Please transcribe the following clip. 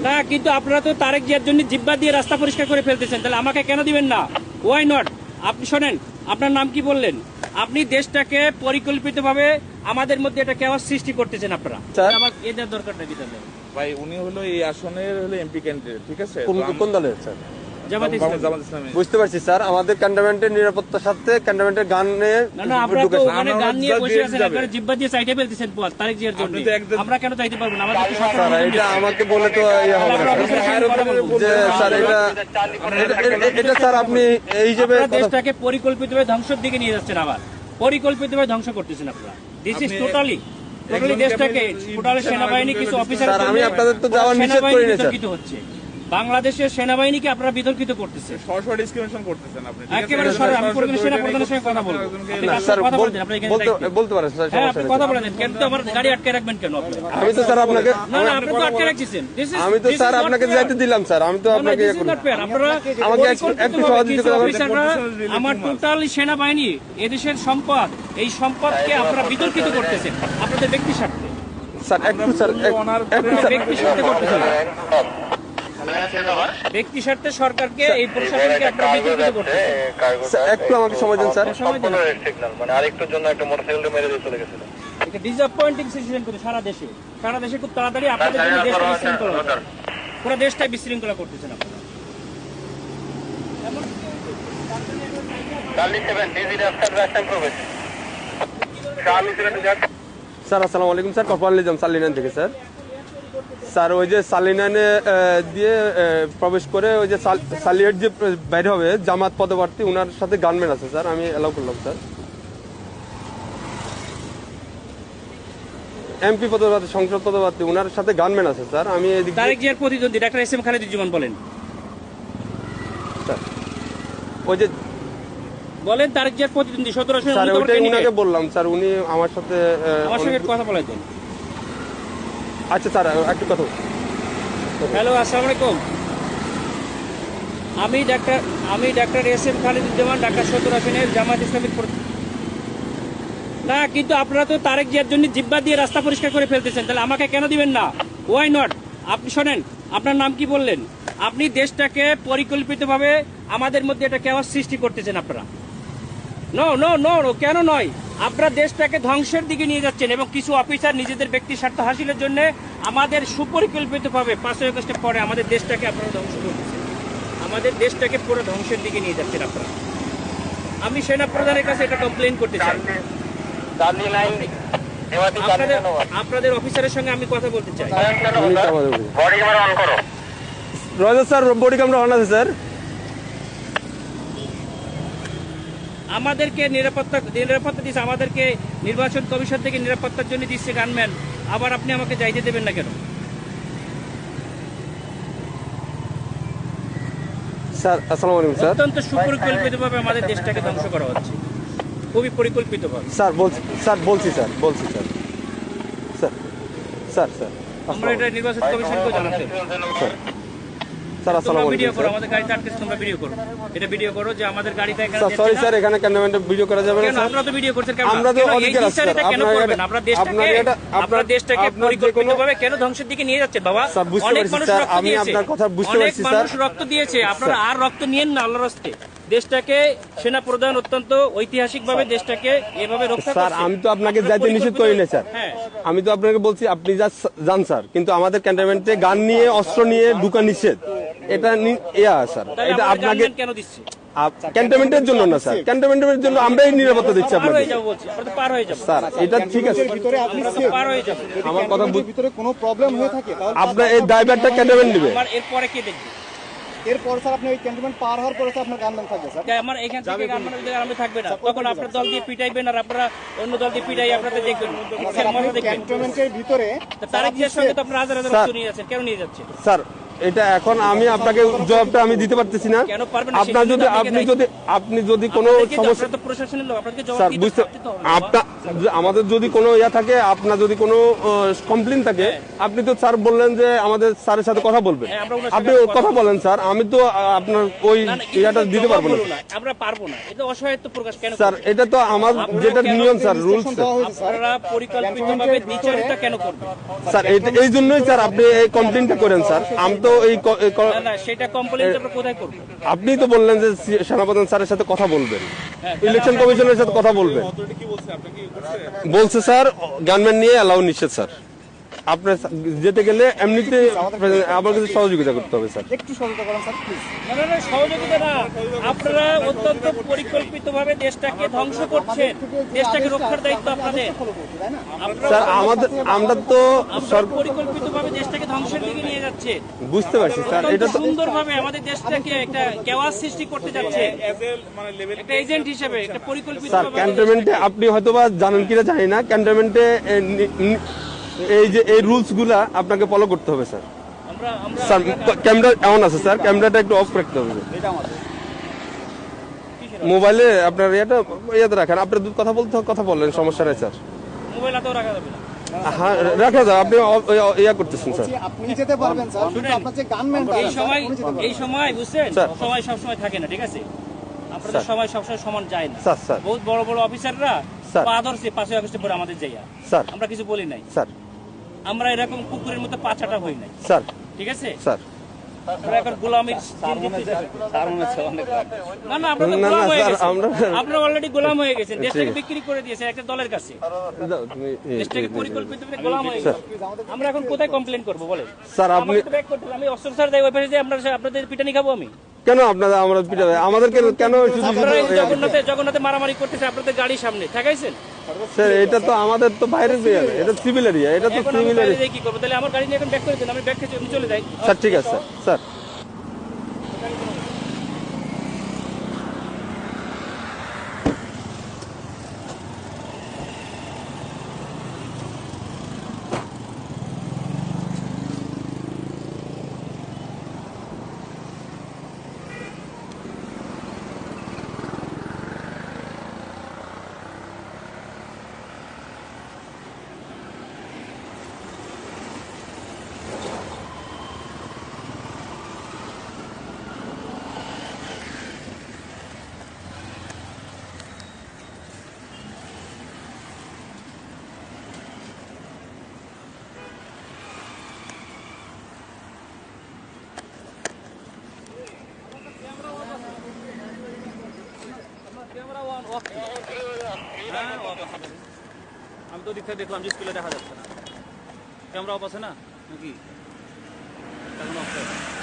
না, কিন্তু আপনারা তো তারেক জিয়ার জন্য জিব্বা দিয়ে রাস্তা পরিষ্কার করে ফেলতেছেন, তাহলে আমাকে কেন দিবেন না? Why not? আপনি শোনেন, আপনার নাম কি বললেন? আপনি দেশটাকে পরিকল্পিতভাবে আমাদের মধ্যে এটা কেওয়াস সৃষ্টি করতেছেন আপনারা। আমার এদের দরকার নাকি তাহলে? ভাই উনি হলো এই আসনের হলো এমপি ক্যান্ডিডেট, ঠিক আছে? কোন দলের স্যার? জামাত ইসলামী। বুঝতে পারছি স্যার, আমাদের ক্যান্টনমেন্টের নিরাপত্তার সাথে ক্যান্টনমেন্টের গান নিয়ে না, আপনারা তো ঢুকেছেন। ওখানে গান নিয়ে বসে আছেন, আপনারা জিব্বা দিয়ে চাইতে ফেলতেছেন তারেক জিয়ার জন্য। আমরা কেন চাইতে পারবো না? আমাদের তো স্যার সরকার এটা আমাকে বলে তো ইয়ে হবে না স্যার। যে স্যার এটা স্যার আপনি এই হিসেবে আপনারা দেশটাকে পরিকল্পিতভাবে ধ্বংসের দিকে নিয়ে যাচ্ছেন, আবার পরিকল্পিতভাবে ধ্বংস করতেছেন আপনারা। দিস ইজ টোটালি দেশটাকে টোটালি সেনাবাহিনী কিছু অফিসার স্যার আমি আপনাদের তো যাওয়ার নিষেধ করি না স্যার। বিতর্কিত হচ্ছে, বাংলাদেশের সেনাবাহিনীকে আপনারা বিতর্কিত করতেছে সরাসরি ডিসক্রিমিনেশন করতেছেন আপনি, ঠিক আছে? একেবারে সরাসরি। আমি কোন সেনা প্রধানের সঙ্গে কথা বলবো? আপনি না কার স্যার সাথে কথা বলছেন? আপনি এখানে দায়িত্বে। বলতে পারেন স্যার, হ্যাঁ, সমস্যা আপনি নেই কথা স্যার। বলেন, কিন্তু আমার গাড়ি আটকে রাখবেন কেন আপনি? আমি তো স্যার আপনাকে না, আপনি তো আটকে রাখছেন। আমি তো স্যার আপনাকে যাইতে দিলাম স্যার। আমি তো আপনাকে আপনারা আমাকে একটু সহযোগিতা করবেন। অফিসাররা আমার টোটাল সেনাবাহিনী এদেশের সম্পদ, এই সম্পদকে আপনারা বিতর্কিত করতেছেন আপনাদের ব্যক্তি স্বার্থে। স্যার একটু স্যার একটু স্যার ব্যক্তি স্বার্থে করতেছেন, ব্যক্তি স্বার্থে সরকারকে এই প্রশাসনকে আপনারা বিতর্কিত করতেছেন। স্যার, একটু আমাকে সময় দিন স্যার। সময় দেন। মানে আরেকটুর জন্য একটা মোটরসাইকেল মেরে দিয়ে চলে গেছিল। এটা ডিসঅ্যাপয়েন্টিং সিচুয়েশন করে সারা দেশে খুব তাড়াতাড়ি আপনাদের জন্য দেশটা বিশৃঙ্খলা হচ্ছে। পুরো দেশটাই বিশৃঙ্খলা করতেছেন আপনারা। স্যার আসসালামু আলাইকুম স্যার, কপাল নিজাম সালিনান থেকে স্যার। স্যার ওই যে সালিনানে দিয়ে প্রবেশ করে ওই যে সালিয়েট যে বাইর হবে জামাত পদপ্রার্থী, ওনার সাথে গানম্যান আছে স্যার, আমি অ্যালাউ করলাম স্যার। এমপি পদপ্রার্থী, সংসদ পদপ্রার্থী, ওনার সাথে গানম্যান আছে স্যার। আমি এদিক তারেক জিয়ার প্রতিদ্বন্দ্বী ডাক্তার এস এম খালেদুজ্জামান বলেন। স্যার ওই যে বলেন তারেক জিয়ার প্রতিদ্বন্দ্বী 17 আসনে স্যার ওইটাই উনাকে বললাম স্যার, উনি আমার সাথে আমার সঙ্গে কথা বলে দেন। আচ্ছা স্যার একটু কথা। হ্যালো, আসসালামু আলাইকুম। আমি doctor S M Khaleduzzaman, Dhaka 17 আসনের জামাত ইসলামী। না, কিন্তু আপনারা তো তারেক জিয়ার জন্য জিব্বা দিয়ে রাস্তা পরিষ্কার করে ফেলতেছেন, তাহলে আমাকে কেন দিবেন না? Why not? আপনি শোনেন, আপনার নাম কি বললেন? আপনি দেশটাকে পরিকল্পিতভাবে আমাদের মধ্যে এটা কেওয়াস সৃষ্টি করতেছেন আপনারা। নো নো নো নো, কেন নয়? আপনারা দেশটাকে ধ্বংসের দিকে নিয়ে যাচ্ছেন এবং কিছু অফিসার নিজেদের ব্যক্তি স্বার্থ হাসিলের জন্য আমাদের সুপরিকল্পিতভাবে 5ই আগস্টের পরে আমাদের দেশটাকে আপনারা ধ্বংস করতেছেন, আমাদের দেশটাকে পুরো ধ্বংসের দিকে নিয়ে যাচ্ছেন আপনারা। আমি সেনা প্রধানের কাছে এটা কমপ্লেইন করতে চাই। আপনাদের অফিসারের সঙ্গে আমি কথা বলতে চাই। রয়েছে স্যার, বডি ক্যামেরা অন আছে স্যার। আমাদেরকে নিরাপত্তা দিচ্ছে, আমাদেরকে নির্বাচন কমিশন থেকে নিরাপত্তার জন্য দিচ্ছে গানম্যান, আবার আপনি আমাকে যাইতে দেবেন না কেন? স্যার আসসালামু আলাইকুম স্যার। অত্যন্ত সুপরিকল্পিতভাবে আমাদের দেশটাকে ধ্বংস করা হচ্ছে, খুবই পরিকল্পিতভাবে। স্যার বলছি স্যার স্যার স্যার স্যার আমরা এটা নির্বাচন কমিশনকেও জানাতে। স্যার তোমরা আসসালামু ভিডিও আলাইকুম করো, আমাদের গাড়িতে আটকেছে, তোমরা ভিডিও করো, এটা ভিডিও করো যে আমাদের গাড়িতে এখানে স্যার। সরি স্যার, এখানে ক্যামেরাম্যান ভিডিও করা যাবে না কেন? স্যার। আপনারা তো ভিডিও করছেন কেন? আমরা তো কেন এই অধিকার আছে জিনিসটা স্যার। কেন করবেন? আপনারা দেশটাকে পরিকল্পিতভাবে কেন ধ্বংসের দিকে নিয়ে যাচ্ছেন বাবা? স্যার বুঝতে অনেক পারছি মানুষ স্যার, রক্ত আমি দিয়েছে, আপনার কথা বুঝতে অনেক পারছি স্যার। মানুষ রক্ত দিয়েছে, আপনারা আর রক্ত নিয়েন না আল্লাহর রাস্তে। দেশটাকে সেনা প্রধান অত্যন্ত ঐতিহাসিকভাবে দেশটাকে এভাবে রক্ষা স্যার করছে। আমি তো আপনাকে যাইতে নিষেধ করি না স্যার। হ্যাঁ, আমি তো আপনাকে বলছি আপনি যান স্যার, কিন্তু আমাদের ক্যান্টনমেন্টে গান নিয়ে অস্ত্র নিয়ে ঢুকা নিষেধ। এটা স্যার, তাহলে এটা আমাদের আপনাকে গানম্যান কেন দিচ্ছে? ক্যান্টনমেন্টের জন্য না স্যার, ক্যান্টনমেন্টের জন্য আমরাই নিরাপত্তা দিচ্ছি পার আপনাকে হয়ে যাবো বলছি, আপনারা তো পার হয়ে যাবো। স্যার। এটা ঠিক আছে, ভিতরে আপনি আমরা তো পার হয়ে যাবো। আমার কথা ভিতরে কোনো প্রবলেম হয়ে থাকে তাহলে আপনার এই ড্রাইভারটা ক্যান্টনমেন্ট দিবে। আমার এরপরে কে দেখবে? এরপর স্যার আপনি ওই ক্যান্টনমেন্ট পার হওয়ার পরে স্যার আপনার গানম্যান থাকবে স্যার। আমার এখান থেকে গানম্যানের জায়গায় আমি থাকবে না, তখন আপনার দল দিয়ে পিটাইবেন আর আপনারা অন্য দল দিয়ে পিটাই আপনাদের দেখবেন, স্যার আপনি মজা দেখবেন। ক্যান্টনমেন্টের ভিতরে তারেক জিয়ার সঙ্গে তো আপনারা হাজার হাজার স্যার। রক্ত নিয়ে যাচ্ছেন, কেন নিয়ে যাচ্ছেন? স্যার এটা এখন আমি আপনাকে জবাবটা আমি দিতে পারতেছি না। কেন পারবেন না? আপনার যদি আপনি যদি কোনো সমস্যা আপনারা তো প্রশাসনের লোক, আপনাদেরকে জবাব স্যার দিতে বুঝতে তো হবে, বাবা। আমাদের যদি কোনো ইয়া থাকে, আপনার যদি কোনো কমপ্লেন থাকে, আপনি তো স্যার বললেন যে আমাদের স্যারের সাথে কথা বলবেন। হ্যাঁ, আমরা ওনার আপনি সাথে কথা বলেন স্যার, আমি তো আপনার ওই না, না, কিন্তু ইয়াটা দিতে জবাব পারবো না বলো না, আমরা পারবো না। এটা অসহায়ত্ব প্রকাশ কেন স্যার। করবেন? এটা তো আমার যেটা কেন নিয়ম স্যার, রুলস ইনস্ট্রাকশন দেওয়া হয়েছে স্যার। আপনারা পরিকল্পিতভাবে দ্বিচারিতা কেন করবেন? স্যার। এই জন্যই স্যার আপনি এই কমপ্লেনটা করেন স্যার। আমি তো না, না, সেটা কমপ্লেইন আমরা কোথায় করব? আপনি তো বললেন যে সেনাপ্রধান স্যারের সাথে কথা বলবেন, হ্যাঁ, ইলেকশন কমিশনের সাথে কথা বলবেন। বলছে স্যার গানম্যান নিয়ে অ্যালাউ নিষেধ স্যার। আপনার যেতে গেলে এমনিতে আমার কাছে সহযোগিতা করতে হবে স্যার। একটু সতর্ক করেন স্যার প্লিজ। না, না, না, সহযোগিতা না। আপনারা অত্যন্ত পরিকল্পিতভাবে দেশটাকে ধ্বংস করছেন। দেশটাকে রক্ষার দায়িত্ব আপনাদের। তাই না? স্যার আমরা তো আপনারা পরিকল্পিতভাবে দেশটাকে ধ্বংসের দিকে নিয়ে যাচ্ছে। বুঝতে পারছি স্যার। এটা তো সুন্দরভাবে আমাদের দেশটাকে একটা কেওয়াস সৃষ্টি করতে যাচ্ছে একটা এজেন্ট হিসেবে, একটা পরিকল্পিত স্যার ক্যান্টনমেন্টে আপনি হয়তোবা জানেন কিনা জানি না, ক্যান্টনমেন্টে এই যে এই রুলস গুলা আপনাকে ফলো করতে হবে স্যার। আমরা স্যার ক্যামেরা এমন আছে স্যার, ক্যামেরাটা একটু অফ রাখতে হবে। মোবাইলে আপনার ইয়াতে রাখেন, আপনার কথা বললেন, সমস্যা নাই স্যার। মোবাইল হাতেও রাখা যাবে না। হ্যাঁ রাখা যায়, আপনি ইয়া করতেছেন স্যার। আপনি যেতে পারবেন স্যার, কিন্তু আপনার যে গানম্যানটা এই সময় বুঝছেন, স্যার। সময় সবসময় থাকে না, ঠিক আছে? আপনাদের সময় সবসময় সমান যায় না। স্যার। বহুত বড় বড় অফিসাররা স্যার। পা ধরছে 5ই আগস্টের পরে আমাদের যাইয়া, স্যার। আমরা কিছু বলি নাই। স্যার। আমরা এরকম কুকুরের মতো পাচাটা হই নাই, স্যার। ঠিক আছে? স্যার। আমরা এখন গোলামির না, না, আমরা তো না, গোলাম না, হয়ে স্যার, গেছি। আমরা- আপনারা অলরেডি গোলাম হয়ে গেছেন, দেশটাকে ঠিক আছে। বিক্রি করে দিয়েছে একটা দলের কাছে। দাও, তুমি দেশটাকে পরিকল্পিতভাবে গোলাম হয়ে গেছে। আমরা এখন কোথায় কমপ্লেন করবো বলেন? স্যার আপনি আমাকে তো ব্যাক করতে হবে। আমি অস্ত্র স্যার দেয় ওই পাশে যে আপনাদের পিটানি খাবো আমি? কেন আমরা পিটাবে আমাদেরকে কেন শুধু আপনারা এই শুধু জগন্নাথে মারামারি করতেছে আপনাদের গাড়ির সামনে, ঠেকাইছেন? স্যার এটা তো আমাদের তো বাইরের এরিয়া, এটা সিভিল এরিয়া, এটা তো এখন আমি সিভিল বাইরে এরিয়া। যেয়ে কি করবো? তাহলে আমার গাড়ি নিয়ে এখন ব্যাক করে দেন, আমি ব্যাক খেয়ে আমি চলে যাই। স্যার ঠিক আছে স্যার। স্যার আমি তো দিকটা দেখলাম যে স্কুলে দেখা যাচ্ছে না, ক্যামেরা অফ আছে না নাকি? এখন off করে।